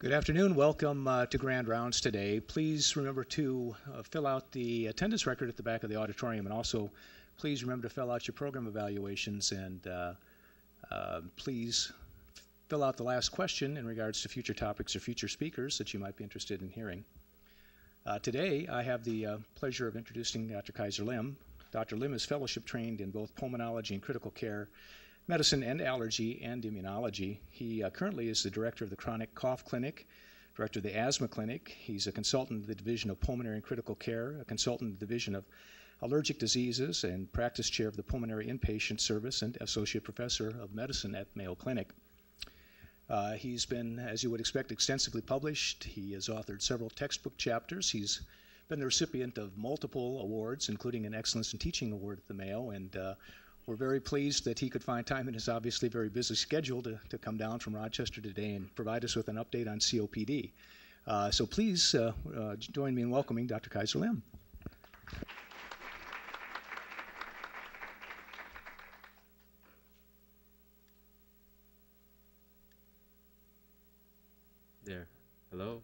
Good afternoon. Welcome to Grand Rounds today. Please remember to fill out the attendance record at the back of the auditorium, and also please remember to fill out your program evaluations, and please fill out the last question in regards to future topics or future speakers that you might be interested in hearing. Today I have the pleasure of introducing Dr. Kaiser Lim. Dr. Lim is fellowship trained in both pulmonology and critical care medicine and allergy and immunology. He currently is the director of the Chronic Cough Clinic, director of the Asthma Clinic. He's a consultant in the Division of Pulmonary and Critical Care, a consultant in the Division of Allergic Diseases, and practice chair of the Pulmonary Inpatient Service and associate professor of medicine at Mayo Clinic. He's been, as you would expect, extensively published. He has authored several textbook chapters. He's been the recipient of multiple awards, including an Excellence in Teaching Award at the Mayo, and we're very pleased that he could find time in his obviously very busy schedule to come down from Rochester today and provide us with an update on COPD. So please join me in welcoming Dr. Kaiser Lim. There. Hello?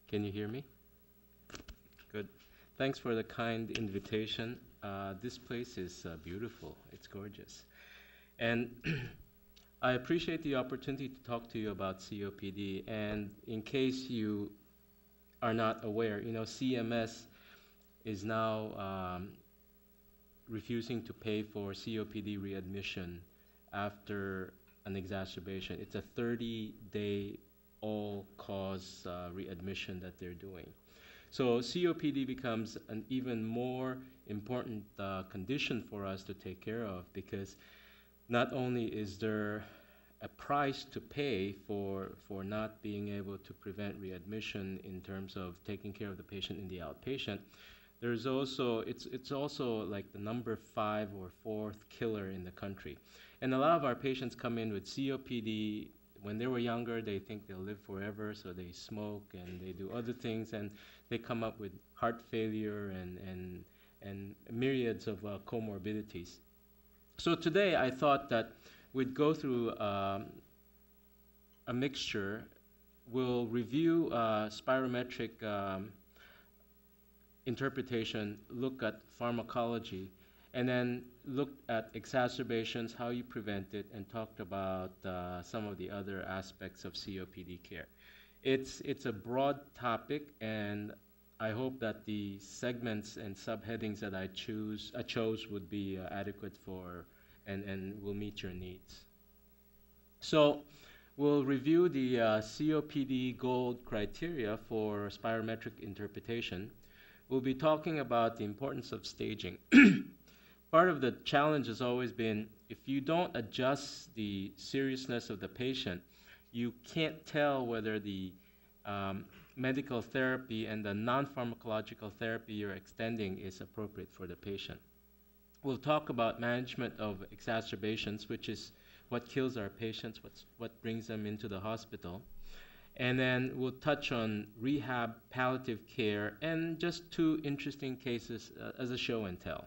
Can you hear me? Good. Thanks for the kind invitation. This place is beautiful. It's gorgeous. And I appreciate the opportunity to talk to you about COPD. And in case you are not aware, CMS is now refusing to pay for COPD readmission after an exacerbation. It's a 30-day all-cause readmission that they're doing. So COPD becomes an even more important condition for us to take care of, because not only is there a price to pay for not being able to prevent readmission in terms of taking care of the patient in the outpatient, there's also, it's also like the number 5 or 4th killer in the country. And a lot of our patients come in with COPD. When they were younger, they think they'll live forever, so they smoke and they do other things, and they come up with heart failure and myriads of comorbidities. So today I thought that we'd go through a mixture. We'll review spirometric interpretation, look at pharmacology, and then looked at exacerbations, how you prevent it, and talked about some of the other aspects of COPD care. It's a broad topic, and I hope that the segments and subheadings that I chose would be adequate for and will meet your needs. So we'll review the COPD gold criteria for spirometric interpretation. We'll be talking about the importance of staging. Part of the challenge has always been, if you don't adjust the seriousness of the patient, you can't tell whether the medical therapy and the non-pharmacological therapy you're extending is appropriate for the patient. We'll talk about management of exacerbations, which is what kills our patients, what brings them into the hospital. And then we'll touch on rehab, palliative care, and just 2 interesting cases as a show and tell.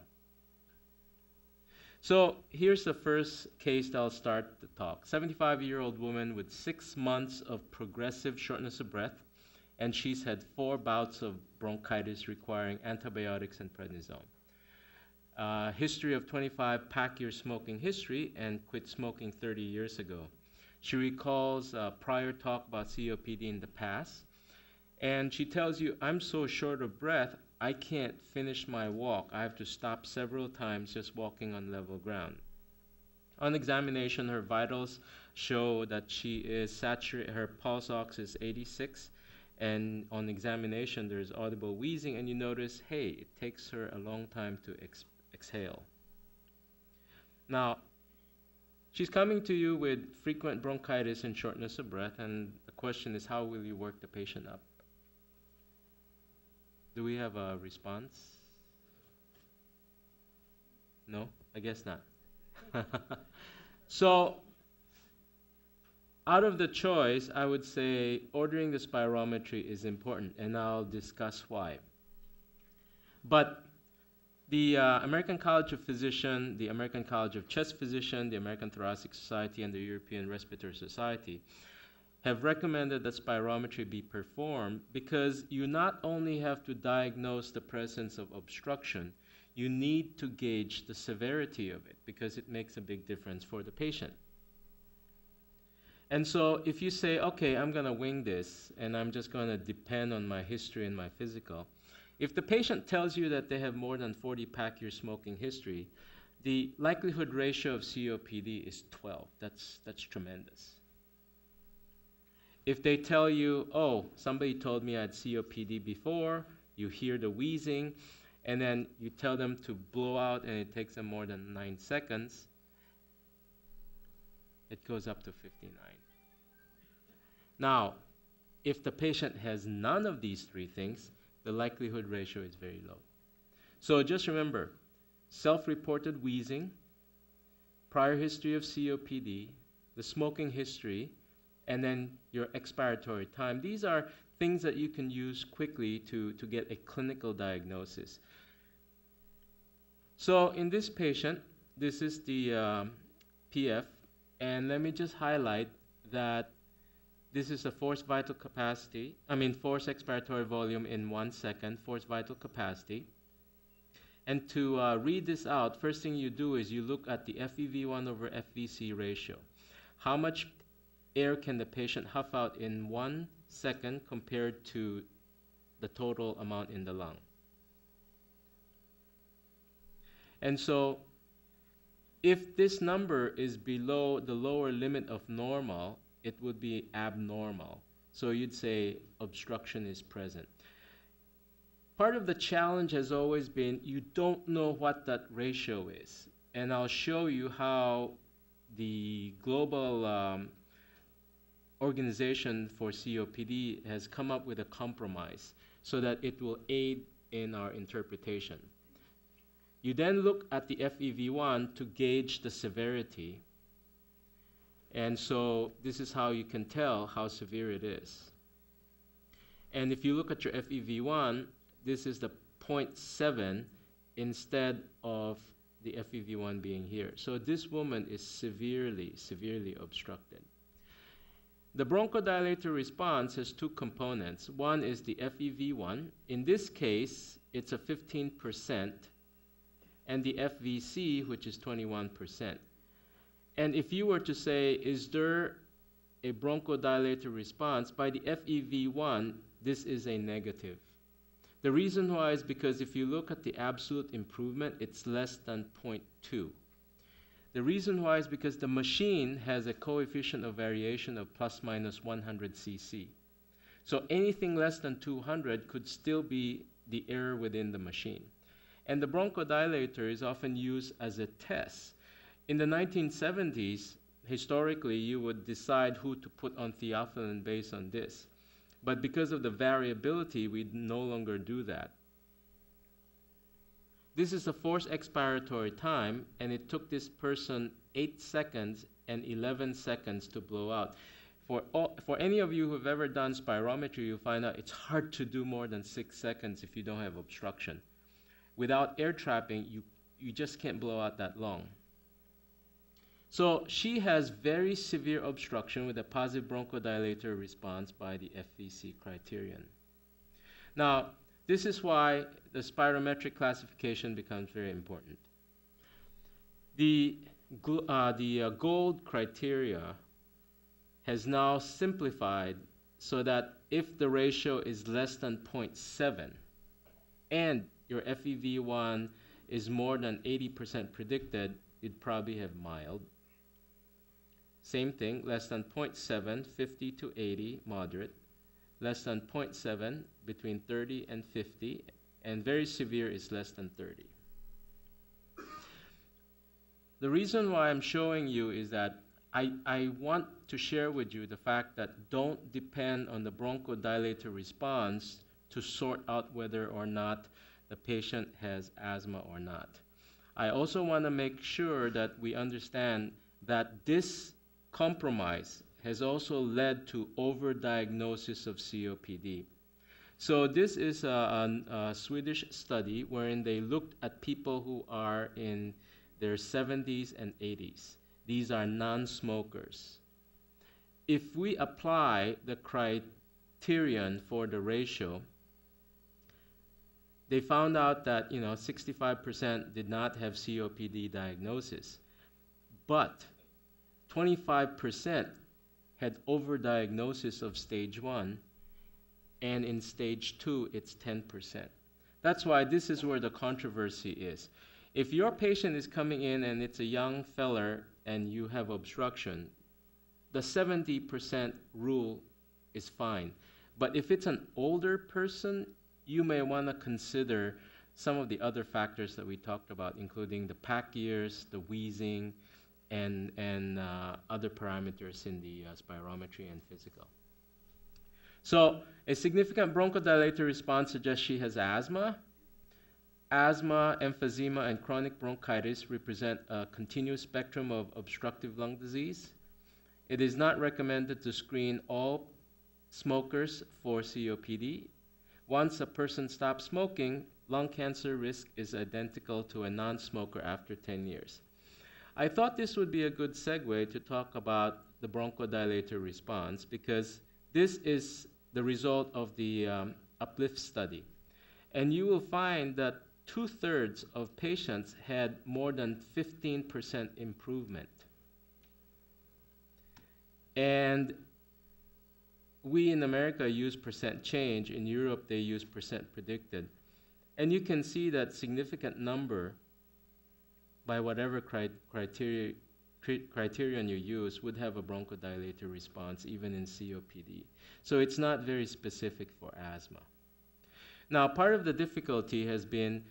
So here's the first case that I'll start the talk. 75-year-old woman with 6 months of progressive shortness of breath, and she's had 4 bouts of bronchitis requiring antibiotics and prednisone. History of 25 pack-year smoking history, and quit smoking 30 years ago. She recalls prior talk about COPD in the past, and she tells you, I'm so short of breath, I can't finish my walk. I have to stop several times just walking on level ground. On examination, her vitals show that she is saturated, her pulse ox is 86, and on examination there's audible wheezing, and you notice, hey, it takes her a long time to exhale. Now, she's coming to you with frequent bronchitis and shortness of breath, and the question is, how will you work the patient up? Do we have a response? No? I guess not. So, out of the choice, I would say ordering the spirometry is important, and I'll discuss why. But the American College of Physicians, the American College of Chest Physicians, the American Thoracic Society, and the European Respiratory Society have recommended that spirometry be performed because you not only have to diagnose the presence of obstruction, you need to gauge the severity of it because it makes a big difference for the patient. And so if you say, okay, I'm going to wing this and I'm just going to depend on my history and my physical, if the patient tells you that they have more than 40 pack-year smoking history, the likelihood ratio of COPD is 12. That's tremendous. If they tell you, oh, somebody told me I had COPD before, you hear the wheezing, and then you tell them to blow out and it takes them more than 9 seconds, it goes up to 59. Now, if the patient has none of these three things, the likelihood ratio is very low. So just remember, self-reported wheezing, prior history of COPD, the smoking history, and then your expiratory time. These are things that you can use quickly to get a clinical diagnosis. So in this patient, this is the PF, and let me just highlight that this is the forced vital capacity, forced expiratory volume in 1 second, forced vital capacity. And to read this out, first thing you do is you look at the FEV1 over FVC ratio. How much air can the patient huff out in 1 second compared to the total amount in the lung? And so if this number is below the lower limit of normal, it would be abnormal. So you'd say obstruction is present. Part of the challenge has always been you don't know what that ratio is. And I'll show you how the global organization for COPD has come up with a compromise so that it will aid in our interpretation. You then look at the FEV1 to gauge the severity. And so this is how you can tell how severe it is. And if you look at your FEV1, this is the 0.7 instead of the FEV1 being here. So this woman is severely, severely obstructed. The bronchodilator response has two components. One is the FEV1. In this case, it's a 15%, and the FVC, which is 21%. And if you were to say, is there a bronchodilator response, by the FEV1, this is a negative. The reason why is because if you look at the absolute improvement, it's less than 0.2. The reason why is because the machine has a coefficient of variation of plus minus 100 cc. So anything less than 200 could still be the error within the machine. And the bronchodilator is often used as a test. In the 1970s, historically, you would decide who to put on theophylline based on this. But because of the variability, we no longer do that. This is the forced expiratory time, and it took this person 8 seconds and 11 seconds to blow out. For any of you who have ever done spirometry, you'll find out it's hard to do more than 6 seconds if you don't have obstruction. Without air trapping, you just can't blow out that long. So she has very severe obstruction with a positive bronchodilator response by the FVC criterion. Now, this is why the spirometric classification becomes very important. The GOLD criteria has now simplified so that if the ratio is less than 0.7 and your FEV1 is more than 80% predicted, you'd probably have mild. Same thing, less than 0.7, 50 to 80, moderate. Less than 0.7, between 30 and 50. And very severe is less than 30. The reason why I'm showing you is that I want to share with you the fact that don't depend on the bronchodilator response to sort out whether or not the patient has asthma or not. I also want to make sure that we understand that this compromise has also led to overdiagnosis of COPD. So this is a Swedish study wherein they looked at people who are in their 70s and 80s. These are non-smokers. if we apply the criterion for the ratio, they found out that 65% did not have COPD diagnosis, but 25% had overdiagnosis of stage 1, and in stage 2 it's 10%. That's why this is where the controversy is. If your patient is coming in and it's a young feller and you have obstruction, the 70% rule is fine. But if it's an older person, you may want to consider some of the other factors that we talked about, including the pack years, the wheezing, and other parameters in the spirometry and physical. So a significant bronchodilator response suggests she has asthma. Asthma, emphysema, and chronic bronchitis represent a continuous spectrum of obstructive lung disease. It is not recommended to screen all smokers for COPD. Once a person stops smoking, lung cancer risk is identical to a non-smoker after 10 years. I thought this would be a good segue to talk about the bronchodilator response, because this is the result of the UPLIFT study. And you will find that 2/3 of patients had more than 15% improvement. And we in America use percent change. In Europe, they use percent predicted. And you can see that significant number, by whatever criterion you use, would have a bronchodilator response, even in COPD. So it's not very specific for asthma. Now, part of the difficulty has been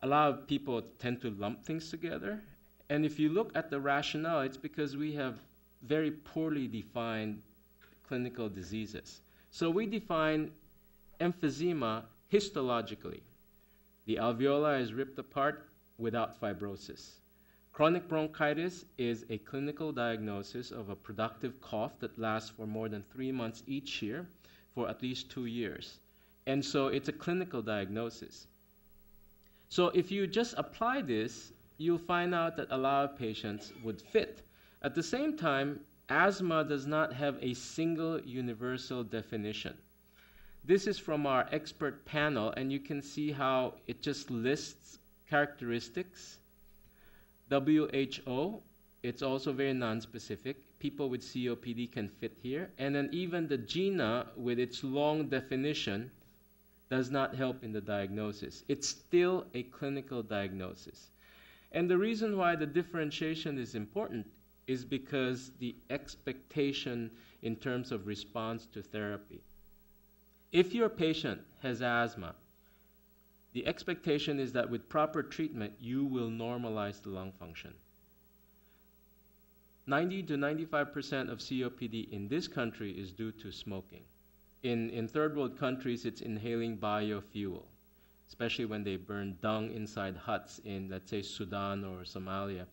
a lot of people tend to lump things together. And if you look at the rationale, it's because we have very poorly defined clinical diseases. So we define emphysema histologically. The alveoli is ripped apart without fibrosis. Chronic bronchitis is a clinical diagnosis of a productive cough that lasts for more than 3 months each year for at least 2 years. And so it's a clinical diagnosis. So if you just apply this, you'll find out that a lot of patients would fit. At the same time, asthma does not have a single universal definition. This is from our expert panel, and you can see how it just lists characteristics. WHO, it's also very nonspecific. People with COPD can fit here. And then even the GINA, with its long definition, does not help in the diagnosis. It's still a clinical diagnosis. And the reason why the differentiation is important is because the expectation in terms of response to therapy. If your patient has asthma, the expectation is that with proper treatment, you will normalize the lung function. 90 to 95% of COPD in this country is due to smoking. In third world countries, it's inhaling biofuel, especially when they burn dung inside huts in, let's say, Sudan or Somalia.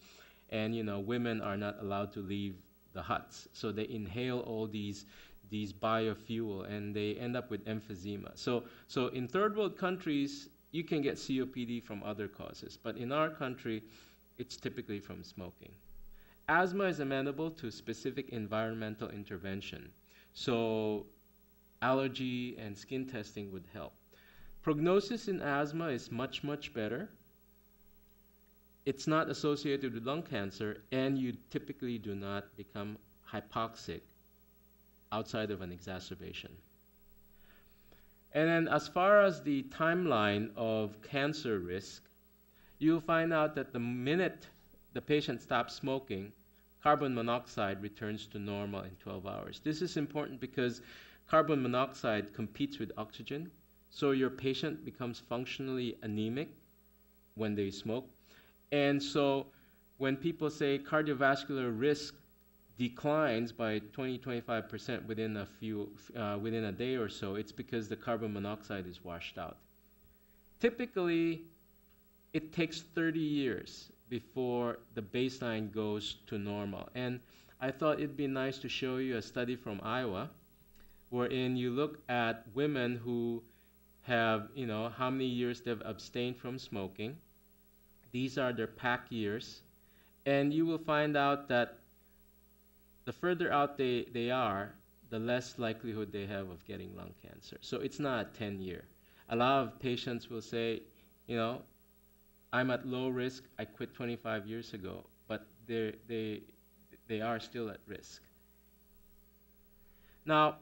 And women are not allowed to leave the huts, so they inhale all these biofuel, and they end up with emphysema. So in third world countries, you can get COPD from other causes, but in our country, it's typically from smoking. Asthma is amenable to specific environmental intervention, so allergy and skin testing would help. Prognosis in asthma is much, much better. It's not associated with lung cancer, and you typically do not become hypoxic outside of an exacerbation. And then as far as the timeline of cancer risk, you'll find out that the minute the patient stops smoking, carbon monoxide returns to normal in 12 hours. This is important because carbon monoxide competes with oxygen, so your patient becomes functionally anemic when they smoke. And so when people say cardiovascular risk declines by 20-25% within a day or so, it's because the carbon monoxide is washed out. Typically, it takes 30 years before the baseline goes to normal. And I thought it'd be nice to show you a study from Iowa, wherein you look at women who have, how many years they've abstained from smoking. These are their pack years. And you will find out that the further out they are, the less likelihood they have of getting lung cancer. So it's not a 10-year. A lot of patients will say, you know, I'm at low risk, I quit 25 years ago, but they are still at risk. Now,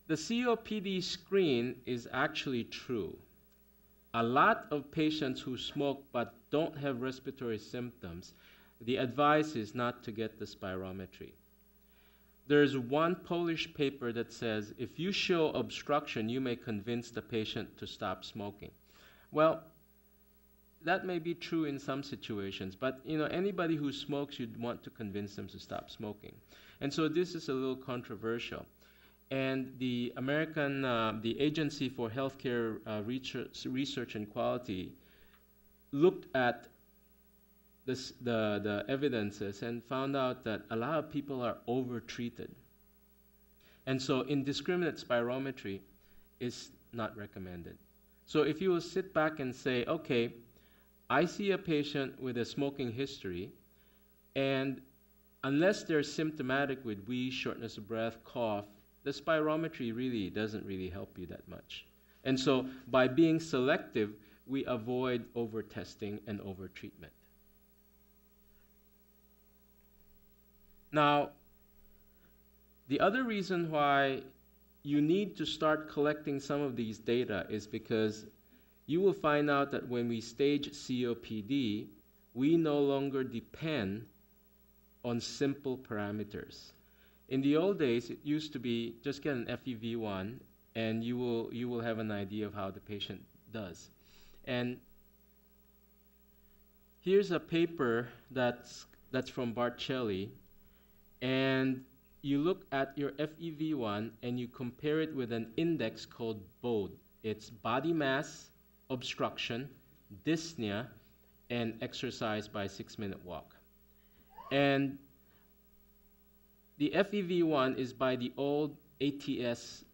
the COPD screen is actually true. A lot of patients who smoke but don't have respiratory symptoms, the advice is not to get the spirometry. There's one Polish paper that says if you show obstruction, you may convince the patient to stop smoking. Well, that may be true in some situations, but you know, anybody who smokes, you'd want to convince them to stop smoking. And so this is a little controversial. And the American, the Agency for Healthcare Research and Quality looked at the evidences and found out that a lot of people are overtreated. And so indiscriminate spirometry is not recommended. So if you will sit back and say, okay, I see a patient with a smoking history, and unless they're symptomatic with wheeze, shortness of breath, cough, the spirometry really doesn't really help you that much. And so by being selective, we avoid over-testing and over-treatment. Now, the other reason why you need to start collecting some of these data is because you will find out that when we stage COPD, we no longer depend on simple parameters. In the old days, it used to be just get an FEV1 and you will have an idea of how the patient does. And here's a paper that's from Barcelli, and you look at your FEV1 and you compare it with an index called BOD. It's body mass, obstruction, dyspnea, and exercise by 6-minute walk. And the FEV1 is by the old ATS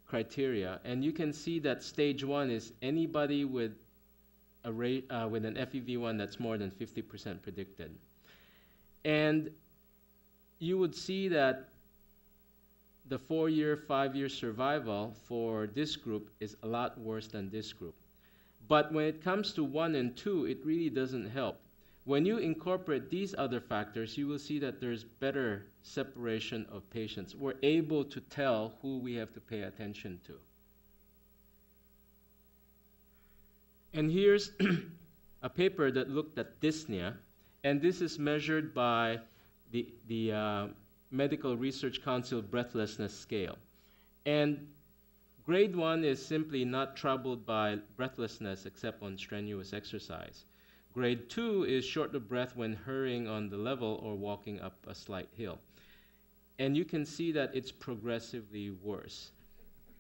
criteria, and you can see that stage 1 is anybody with with an FEV1 that's more than 50% predicted. And you would see that the 4-year, 5-year survival for this group is a lot worse than this group. But when it comes to 1 and 2, it really doesn't help. When you incorporate these other factors, you will see that there's better separation of patients. We're able to tell who we have to pay attention to. And here's a paper that looked at dyspnea, and this is measured by the Medical Research Council breathlessness scale. And grade 1 is simply not troubled by breathlessness except on strenuous exercise. Grade 2 is short of breath when hurrying on the level or walking up a slight hill. And you can see that it's progressively worse.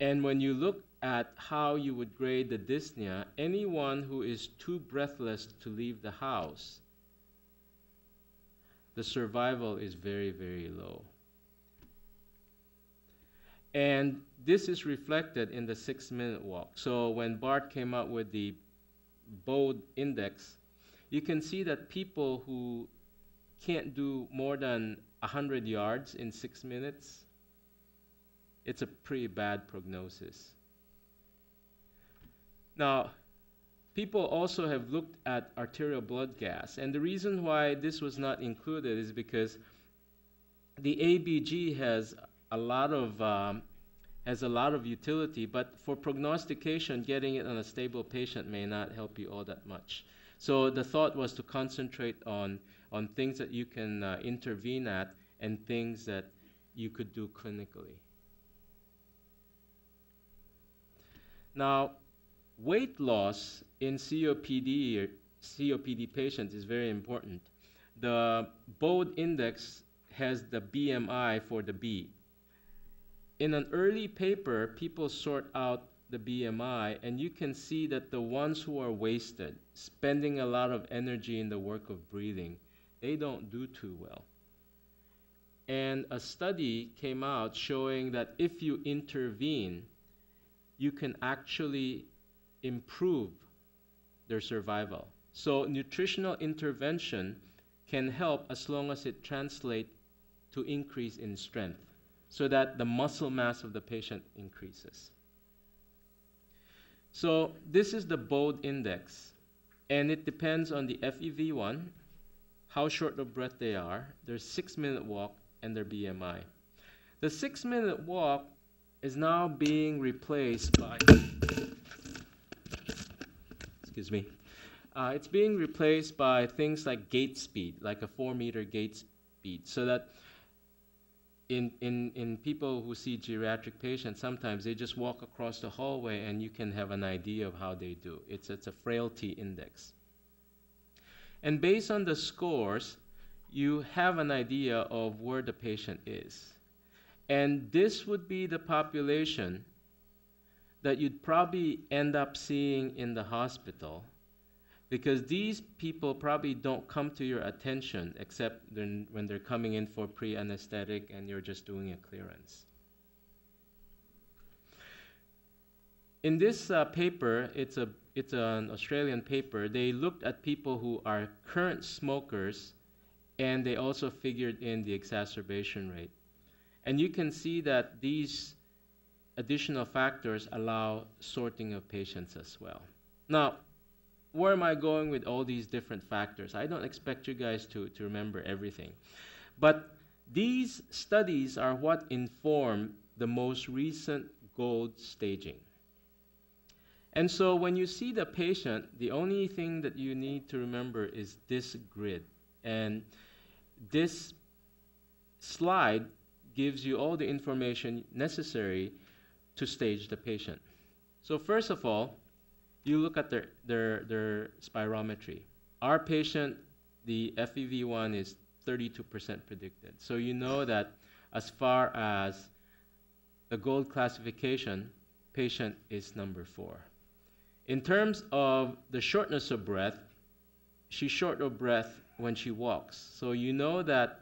And when you look at how you would grade the dyspnea, anyone who is too breathless to leave the house, the survival is very, very low. And this is reflected in the 6-minute walk. So when Bart came out with the BOD index, you can see that people who can't do more than 100 yards in 6 minutes, it's a pretty bad prognosis. Now, people also have looked at arterial blood gas, and the reason why this was not included is because the ABG has a lot of utility, but for prognostication, getting it on a stable patient may not help you all that much. So the thought was to concentrate on things that you can intervene at and things that you could do clinically. Now, weight loss in COPD patients is very important. The BOD index has the BMI for the B. In an early paper, people sort out the BMI, and you can see that the ones who are wasted, spending a lot of energy in the work of breathing, they don't do too well. And a study came out showing that if you intervene, you can actually improve their survival. So nutritional intervention can help as long as it translates to increase in strength so that the muscle mass of the patient increases. So this is the BOLD index, and it depends on the FEV1, how short of breath they are, their 6-minute walk, and their BMI. The 6-minute walk is now being replaced by, excuse me, it's being replaced by things like gait speed, like a 4-meter gait speed, so that in people who see geriatric patients, sometimes they just walk across the hallway and you can have an idea of how they do. It's a frailty index. And based on the scores, you have an idea of where the patient is. And this would be the population that you'd probably end up seeing in the hospital, because these people probably don't come to your attention except when they're coming in for pre-anesthetic and you're just doing a clearance. In this paper, it's an Australian paper, they looked at people who are current smokers, and they also figured in the exacerbation rate. And you can see that these additional factors allow sorting of patients as well. Now, where am I going with all these different factors? I don't expect you guys to remember everything. But these studies are what inform the most recent GOLD staging. And so when you see the patient, the only thing that you need to remember is this grid. And this slide gives you all the information necessary to stage the patient. So first of all, you look at their spirometry. Our patient, the FEV1 is 32% predicted. So you know that as far as the GOLD classification, patient is number 4. In terms of the shortness of breath, she's short of breath when she walks. So you know that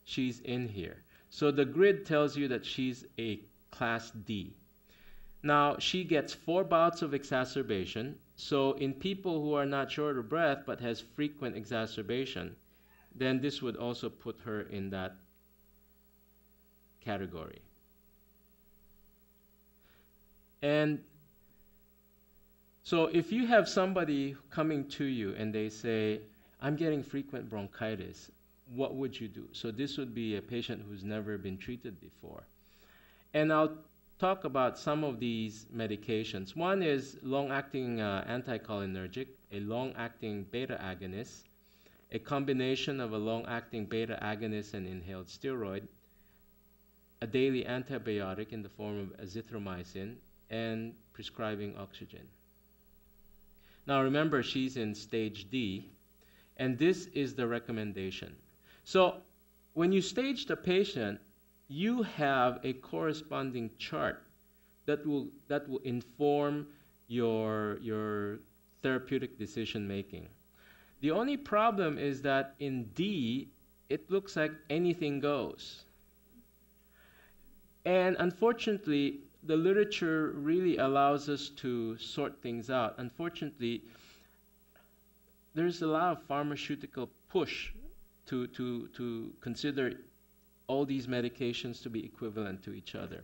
she's in here. So the grid tells you that she's a class D. Now, she gets 4 bouts of exacerbation. So in people who are not short of breath but has frequent exacerbation, then this would also put her in that category. And so if you have somebody coming to you and they say, I'm getting frequent bronchitis, what would you do? So this would be a patient who's never been treated before. And I'll talk about some of these medications. One is long-acting anticholinergic, a long-acting beta agonist, a combination of a long-acting beta agonist and inhaled steroid, a daily antibiotic in the form of azithromycin, and prescribing oxygen. Now remember, she's in stage D, and this is the recommendation. So when you stage the patient, you have a corresponding chart that will inform your therapeutic decision making. The only problem is that in D, it looks like anything goes. And unfortunately, the literature really allows us to sort things out. Unfortunately, there's a lot of pharmaceutical push to consider all these medications to be equivalent to each other.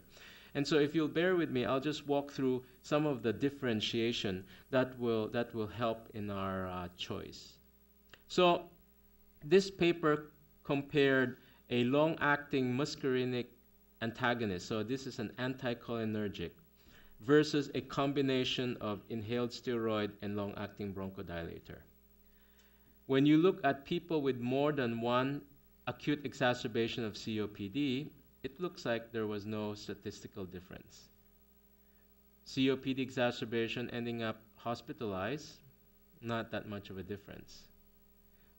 And so if you'll bear with me, I'll just walk through some of the differentiation that will help in our choice. So this paper compared a long-acting muscarinic antagonist, so this is an anticholinergic, versus a combination of inhaled steroid and long-acting bronchodilator. When you look at people with more than one acute exacerbation of COPD, it looks like there was no statistical difference. COPD exacerbation ending up hospitalized, not that much of a difference.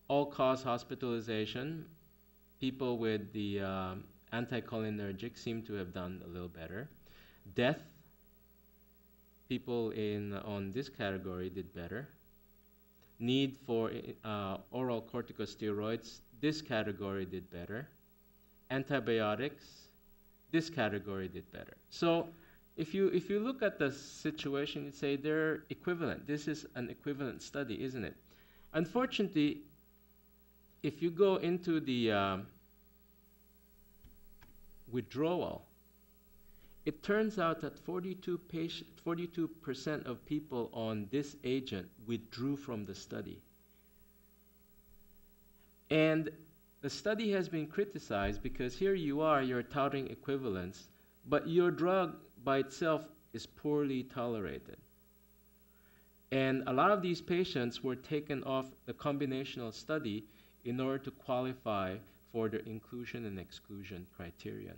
All-cause hospitalization, people with the anticholinergic seem to have done a little better. Death, people on this category did better. Need for oral corticosteroids, this category did better. Antibiotics, this category did better. So if you look at the situation, you'd say they're equivalent. This is an equivalent study, isn't it? Unfortunately, if you go into the withdrawal, it turns out that 42% of people on this agent withdrew from the study. And the study has been criticized because here you are, you're touting equivalence, but your drug by itself is poorly tolerated. And a lot of these patients were taken off the combinational study in order to qualify for the inclusion and exclusion criterion.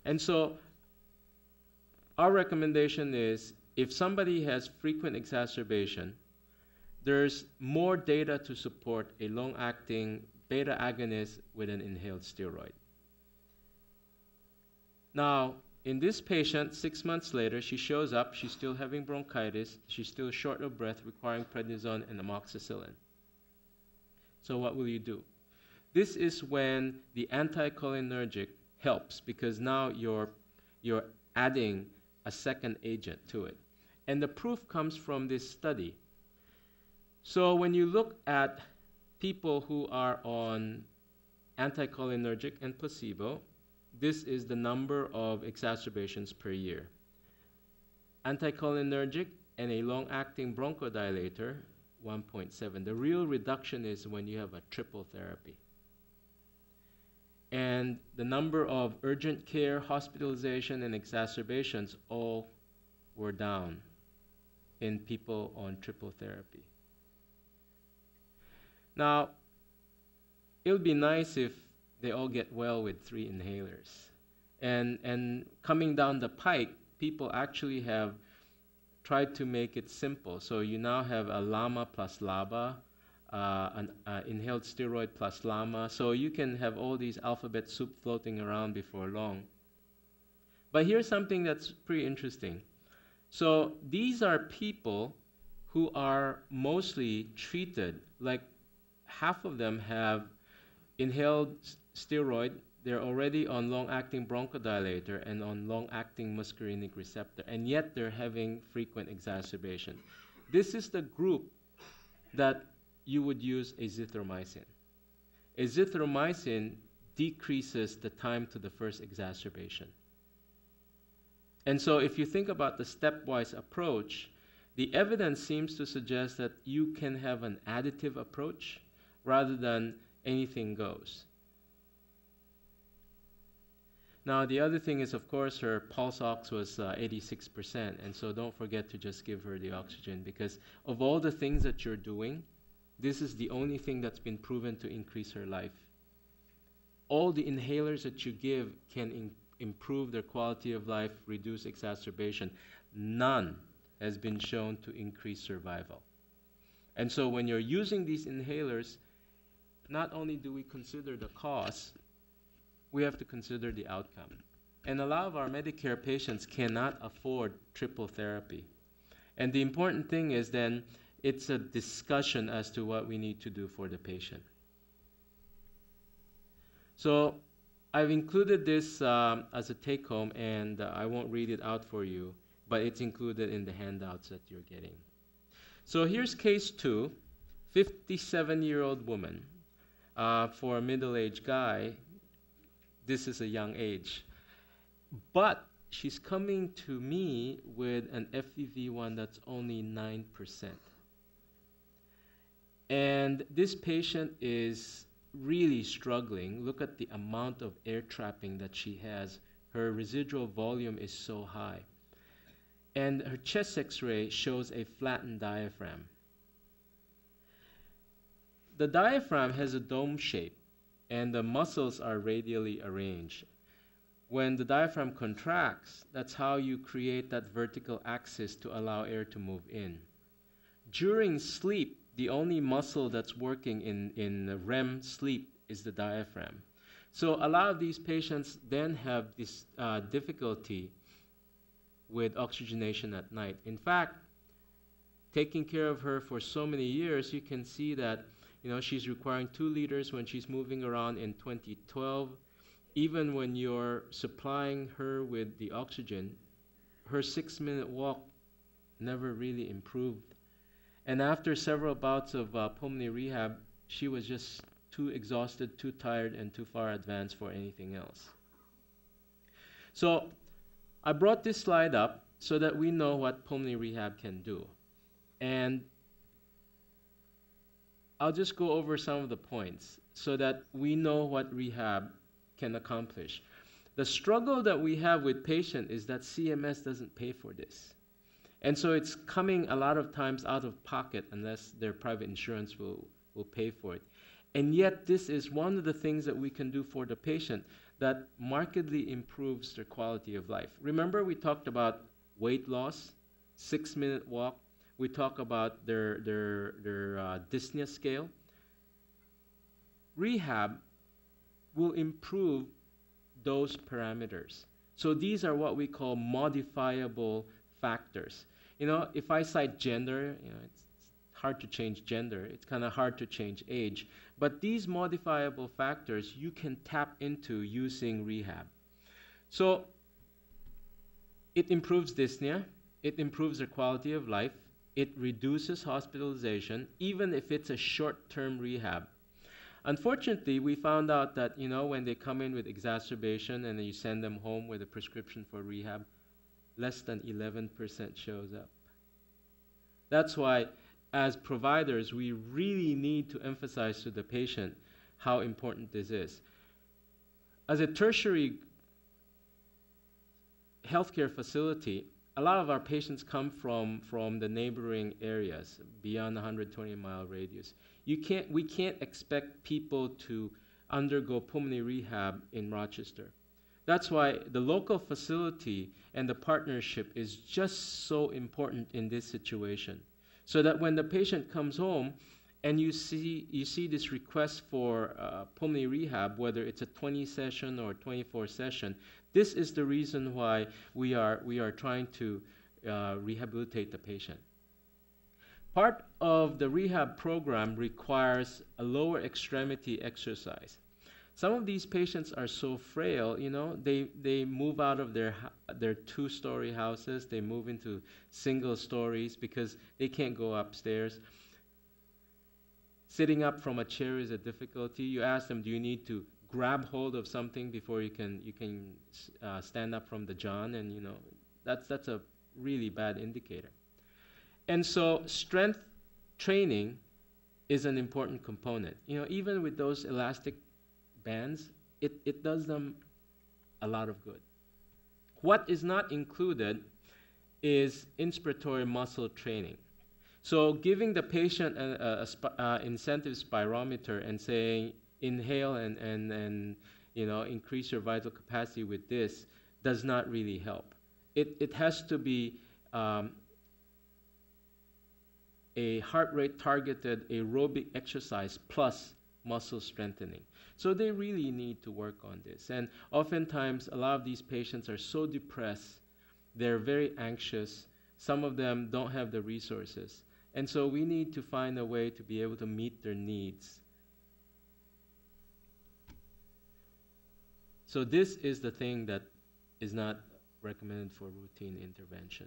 And so our recommendation is if somebody has frequent exacerbation, there's more data to support a long-acting beta agonist with an inhaled steroid. Now, in this patient, 6 months later, she shows up, she's still having bronchitis, she's still short of breath, requiring prednisone and amoxicillin. So what will you do? This is when the anticholinergic helps, because now you're adding a second agent to it. And the proof comes from this study. So when you look at people who are on anticholinergic and placebo, this is the number of exacerbations per year. Anticholinergic and a long-acting bronchodilator, 1.7. The real reduction is when you have a triple therapy. And the number of urgent care, hospitalization, and exacerbations all were down in people on triple therapy. Now, it would be nice if they all get well with 3 inhalers. And coming down the pike, people actually have tried to make it simple. So you now have a LAMA plus LABA, an inhaled steroid plus LAMA. So you can have all these alphabet soup floating around before long. But here's something that's pretty interesting. So these are people who are mostly treated, like half of them have inhaled steroid, they're already on long-acting bronchodilator and on long-acting muscarinic receptor, and yet they're having frequent exacerbation. This is the group that you would use azithromycin. Azithromycin decreases the time to the first exacerbation. And so if you think about the stepwise approach, the evidence seems to suggest that you can have an additive approach rather than anything goes. Now, the other thing is, of course, her pulse ox was 86%, and so don't forget to just give her the oxygen, because of all the things that you're doing, this is the only thing that's been proven to increase her life. All the inhalers that you give can improve their quality of life, reduce exacerbation. None has been shown to increase survival. And so when you're using these inhalers, not only do we consider the cost, we have to consider the outcome. And a lot of our Medicare patients cannot afford triple therapy. And the important thing is then, it's a discussion as to what we need to do for the patient. So I've included this as a take-home, and I won't read it out for you, but it's included in the handouts that you're getting. So here's case 2, 57-year-old woman. For a middle-aged guy, this is a young age. But she's coming to me with an FEV1 that's only 9%. And this patient is really struggling. Look at the amount of air trapping that she has. Her residual volume is so high. And her chest X-ray shows a flattened diaphragm. The diaphragm has a dome shape, and the muscles are radially arranged. When the diaphragm contracts, that's how you create that vertical axis to allow air to move in. During sleep, the only muscle that's working in REM sleep is the diaphragm. So a lot of these patients then have this difficulty with oxygenation at night. In fact, taking care of her for so many years, you can see that she's requiring 2 liters when she's moving around in 2012. Even when you're supplying her with the oxygen, her 6-minute walk never really improved. And after several bouts of pulmonary rehab, she was just too exhausted, too tired, and too far advanced for anything else. So I brought this slide up so that we know what pulmonary rehab can do. And I'll just go over some of the points so that we know what rehab can accomplish. The struggle that we have with patients is that CMS doesn't pay for this. And so it's coming a lot of times out of pocket unless their private insurance will pay for it. And yet this is one of the things that we can do for the patient that markedly improves their quality of life. Remember we talked about weight loss, 6-minute walk. We talk about their dyspnea scale. Rehab will improve those parameters. So these are what we call modifiable factors. You know, if I cite gender, you know, it's hard to change gender. It's kind of hard to change age. But these modifiable factors you can tap into using rehab. So it improves dyspnea. It improves their quality of life. It reduces hospitalization, even if it's a short-term rehab. Unfortunately, we found out that, you know, when they come in with exacerbation and then you send them home with a prescription for rehab, less than 11% shows up. That's why, as providers, we really need to emphasize to the patient how important this is. As a tertiary healthcare facility, a lot of our patients come from the neighboring areas beyond the 120-mile radius. We can't expect people to undergo pulmonary rehab in Rochester. That's why the local facility and the partnership is just so important in this situation. So that when the patient comes home and you see this request for pulmonary rehab, whether it's a 20-session or 24-session, this is the reason why we are trying to rehabilitate the patient. Part of the rehab program requires a lower extremity exercise. Some of these patients are so frail, you know, they move out of their 2-story houses, they move into single stories because they can't go upstairs. Sitting up from a chair is a difficulty. You ask them, do you need to grab hold of something before you can stand up from the john? And you know, that's a really bad indicator. And so strength training is an important component. You know, even with those elastic bands, it does them a lot of good. What is not included is inspiratory muscle training. So giving the patient an incentive spirometer and saying, inhale and you know, increase your vital capacity with this does not really help. It has to be a heart rate targeted aerobic exercise plus muscle strengthening. So they really need to work on this. And oftentimes a lot of these patients are so depressed, they're very anxious, some of them don't have the resources. And so we need to find a way to be able to meet their needs. So this is the thing that is not recommended for routine intervention.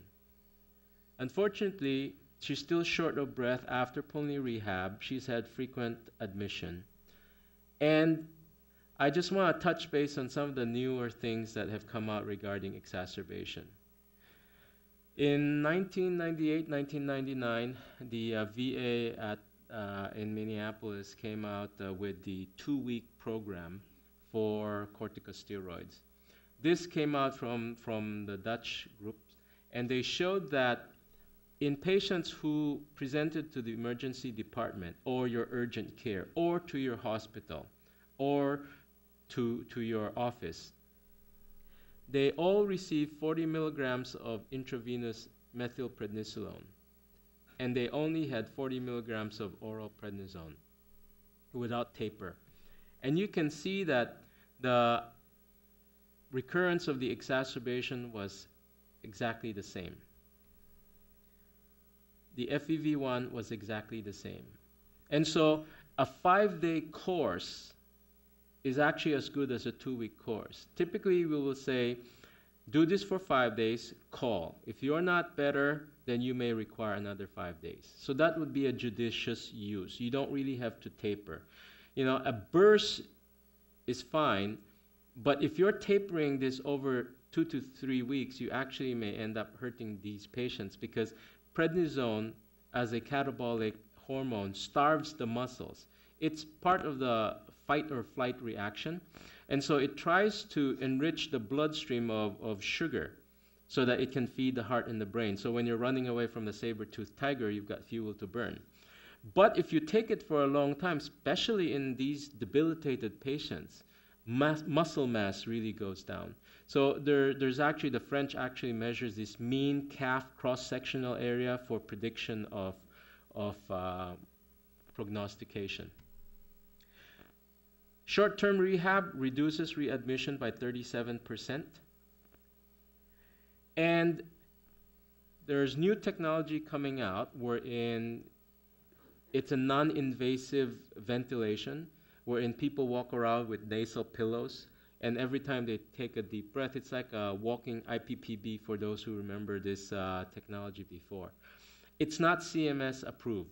Unfortunately, she's still short of breath after pulmonary rehab. She's had frequent admission. And I just want to touch base on some of the newer things that have come out regarding exacerbation. In 1998, 1999, the VA in Minneapolis came out with the 2-week program for corticosteroids. This came out from the Dutch group, and they showed that in patients who presented to the emergency department or your urgent care or to your hospital or to your office, they all received 40 milligrams of intravenous methylprednisolone, and they only had 40 milligrams of oral prednisone without taper. And you can see that the recurrence of the exacerbation was exactly the same. The FEV1 was exactly the same. And so a 5-day course is actually as good as a 2-week course. Typically, we will say, do this for 5 days, call. If you're not better, then you may require another 5 days. So that would be a judicious use. You don't really have to taper. You know, a burst is fine, but if you're tapering this over 2 to 3 weeks, you actually may end up hurting these patients because prednisone, as a catabolic hormone, starves the muscles. It's part of the fight or flight reaction, and so it tries to enrich the bloodstream of sugar so that it can feed the heart and the brain. So when you're running away from the saber-toothed tiger, you've got fuel to burn. But if you take it for a long time, especially in these debilitated patients, muscle mass really goes down. So there's actually, the French actually measures this mean calf cross-sectional area for prediction of prognostication. Short-term rehab reduces readmission by 37%. And there's new technology coming out wherein it's a non-invasive ventilation, wherein people walk around with nasal pillows, and every time they take a deep breath, it's like a walking IPPB for those who remember this technology before. It's not CMS approved.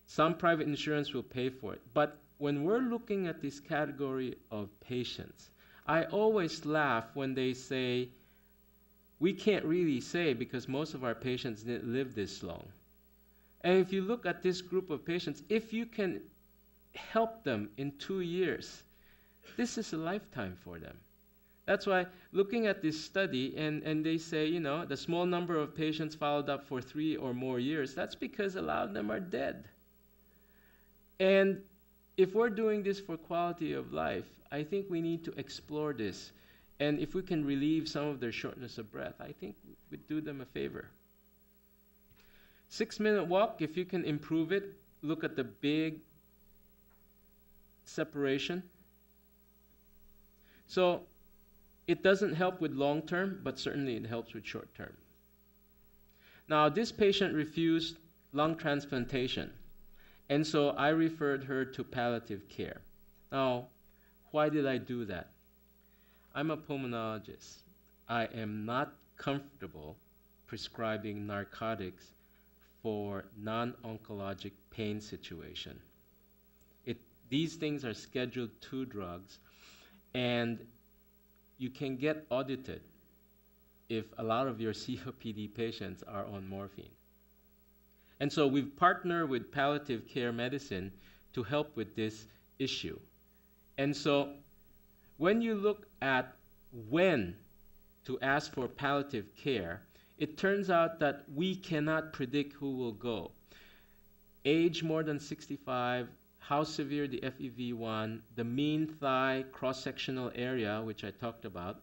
Some private insurance will pay for it. But when we're looking at this category of patients, I always laugh when they say, we can't really say because most of our patients didn't live this long. And if you look at this group of patients, if you can help them in 2 years, this is a lifetime for them. That's why looking at this study, and they say, you know, the small number of patients followed up for 3 or more years, that's because a lot of them are dead. And if we're doing this for quality of life, I think we need to explore this. And if we can relieve some of their shortness of breath, I think we'd do them a favor. 6-minute walk, if you can improve it, look at the big separation. So it doesn't help with long term, but certainly it helps with short term. Now, this patient refused lung transplantation, and so I referred her to palliative care. Now, why did I do that? I'm a pulmonologist. I am not comfortable prescribing narcotics for non-oncologic pain situation. These things are Schedule II drugs, and you can get audited if a lot of your COPD patients are on morphine. And so we've partnered with palliative care medicine to help with this issue. And so when you look at when to ask for palliative care, it turns out that we cannot predict who will go. Age more than 65, how severe the FEV1, the mean thigh cross-sectional area, which I talked about,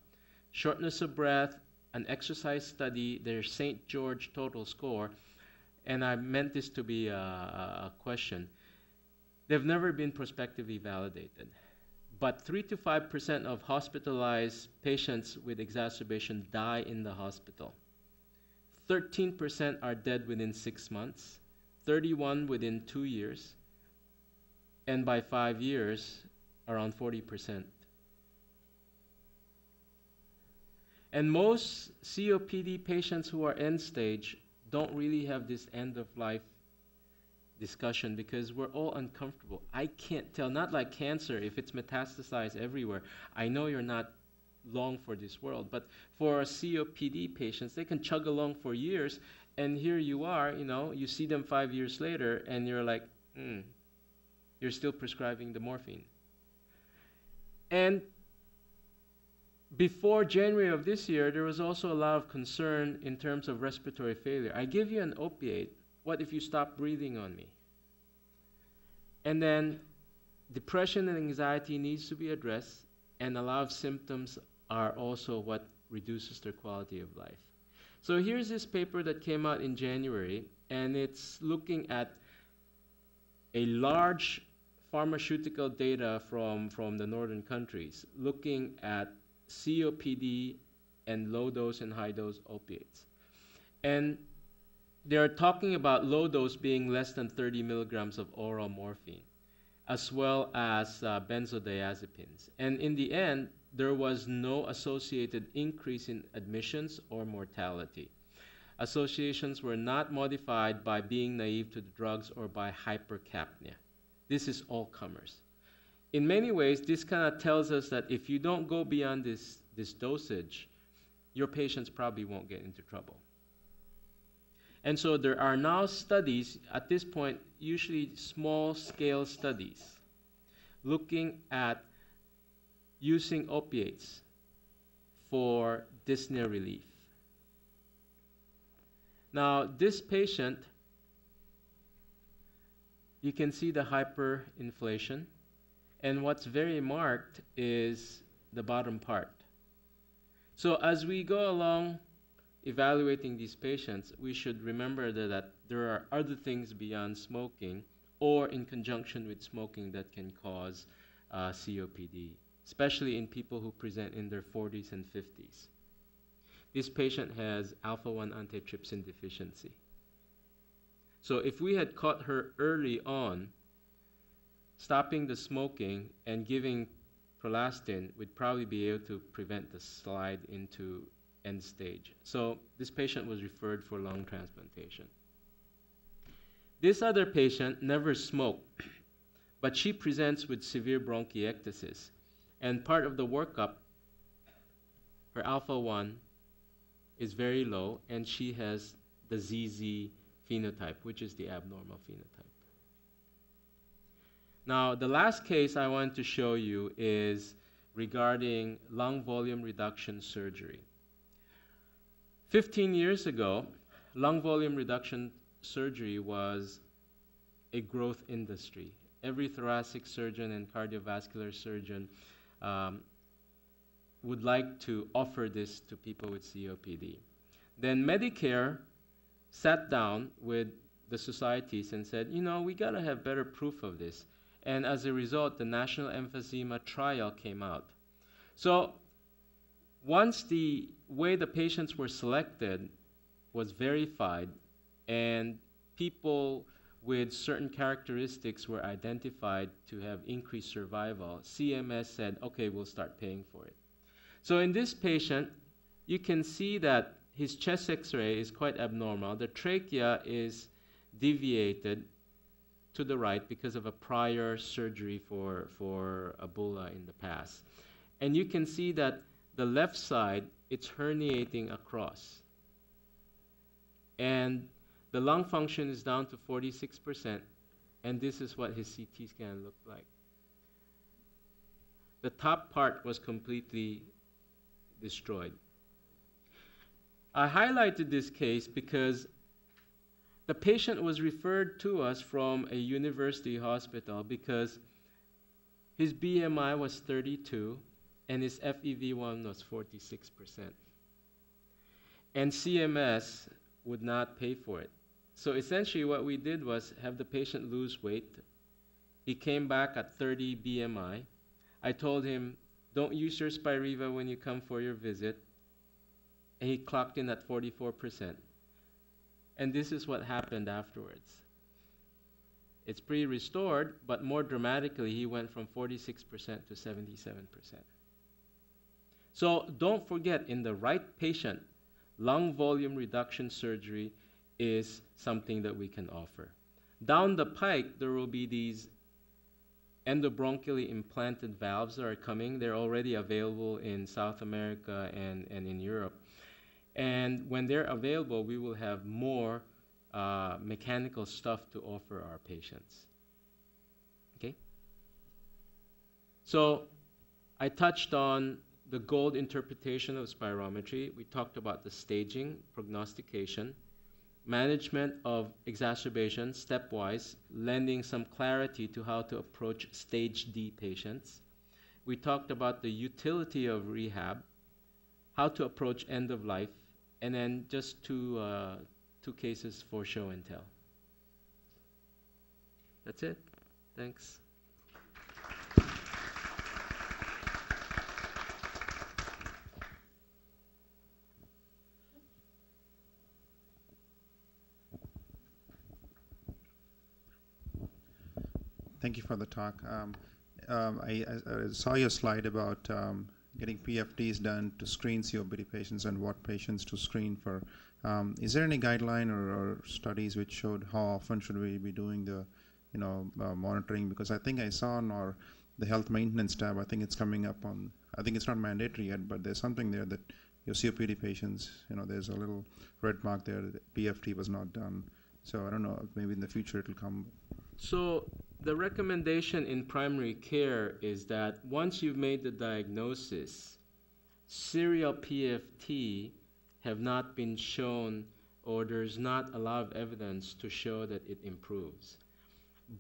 shortness of breath, an exercise study, their St. George total score, and I meant this to be a question. They've never been prospectively validated, but 3 to 5% of hospitalized patients with exacerbation die in the hospital. 13% are dead within 6 months, 31 within 2 years, and by 5 years, around 40%. And most COPD patients who are end stage don't really have this end of life discussion because we're all uncomfortable. I can't tell, not like cancer, if it's metastasized everywhere. I know you're not long for this world, but for COPD patients, they can chug along for years, and here you are, you know, you see them 5 years later, and you're like, you're still prescribing the morphine. And before January of this year, there was also a lot of concern in terms of respiratory failure. I give you an opiate, what if you stop breathing on me? And then depression and anxiety needs to be addressed, and a lot of symptoms are also what reduces their quality of life. So here's this paper that came out in January, and it's looking at a large pharmaceutical data from the northern countries, looking at COPD and low dose and high dose opiates. And they're talking about low dose being less than 30 milligrams of oral morphine, as well as benzodiazepines. And in the end, there was no associated increase in admissions or mortality. Associations were not modified by being naive to the drugs or by hypercapnia. This is all comers. in many ways, this kind of tells us that if you don't go beyond this dosage, your patients probably won't get into trouble. And so there are now studies, at this point, usually small-scale studies, looking at using opiates for dyspnea relief. Now, this patient, you can see the hyperinflation, and what's very marked is the bottom part. So as we go along evaluating these patients, we should remember that there are other things beyond smoking or in conjunction with smoking that can cause COPD, especially in people who present in their 40s and 50s. This patient has alpha-1 antitrypsin deficiency. So if we had caught her early on, stopping the smoking and giving prolastin would probably be able to prevent the slide into end stage. So this patient was referred for lung transplantation. This other patient never smoked, but she presents with severe bronchiectasis. And part of the workup, her alpha-1 is very low, and she has the ZZ phenotype, which is the abnormal phenotype. Now, the last case I want to show you is regarding lung volume reduction surgery. 15 years ago, lung volume reduction surgery was a growth industry. Every thoracic surgeon and cardiovascular surgeon would like to offer this to people with COPD. Then Medicare sat down with the societies and said, you know, we got to have better proof of this. And as a result, the National Emphysema Trial came out. So once the way the patients were selected was verified and people with certain characteristics were identified to have increased survival, CMS said, okay, we'll start paying for it. So in this patient, you can see that his chest X-ray is quite abnormal. The trachea is deviated to the right because of a prior surgery for a bulla in the past. And you can see that the left side, it's herniating across. And the lung function is down to 46%, and this is what his CT scan looked like. The top part was completely destroyed. I highlighted this case because the patient was referred to us from a university hospital because his BMI was 32 and his FEV1 was 46%. And CMS would not pay for it. So essentially what we did was have the patient lose weight. He came back at 30 BMI. I told him, don't use your Spiriva when you come for your visit. And he clocked in at 44%. And this is what happened afterwards. It's pretty restored, but more dramatically, he went from 46% to 77%. So don't forget, in the right patient, lung volume reduction surgery is something that we can offer. Down the pike, there will be these endobronchially implanted valves that are coming. They're already available in South America and in Europe. And when they're available, we will have more mechanical stuff to offer our patients. Okay? So I touched on the gold interpretation of spirometry. We talked about the staging, prognostication, management of exacerbations, stepwise, lending some clarity to how to approach stage D patients. We talked about the utility of rehab, how to approach end of life, and then just two cases for show and tell. That's it. Thanks. Thank you for the talk. I saw your slide about getting PFDs done to screen COPD patients and what patients to screen for. Is there any guideline or studies which showed how often should we be doing the monitoring? Because I think I saw on our the health maintenance tab. I think it's coming up on, I think it's not mandatory yet, but there's something there that your COPD patients, there's a little red mark there that PFT was not done. So I don't know, maybe in the future it'll come. So the recommendation in primary care is that once you've made the diagnosis, serial PFT have not been shown, or there's not a lot of evidence to show that it improves.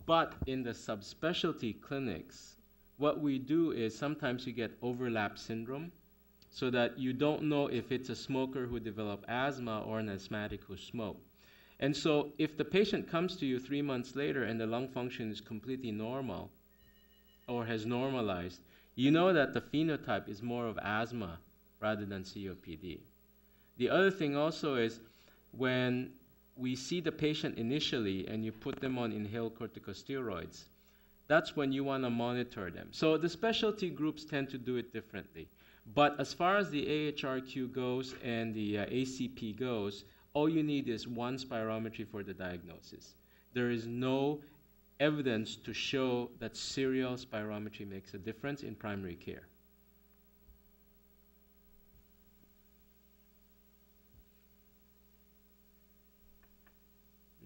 But in the subspecialty clinics, what we do is sometimes you get overlap syndrome, so that you don't know if it's a smoker who developed asthma or an asthmatic who smoked. And so if the patient comes to you 3 months later and the lung function is completely normal or has normalized, you know that the phenotype is more of asthma rather than COPD. The other thing also is when we see the patient initially and you put them on inhaled corticosteroids, that's when you want to monitor them. So the specialty groups tend to do it differently. But as far as the AHRQ goes and the ACP goes, all you need is one spirometry for the diagnosis. There is no evidence to show that serial spirometry makes a difference in primary care.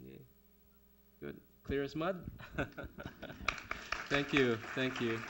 Yeah. Good. Clear as mud? Thank you. Thank you.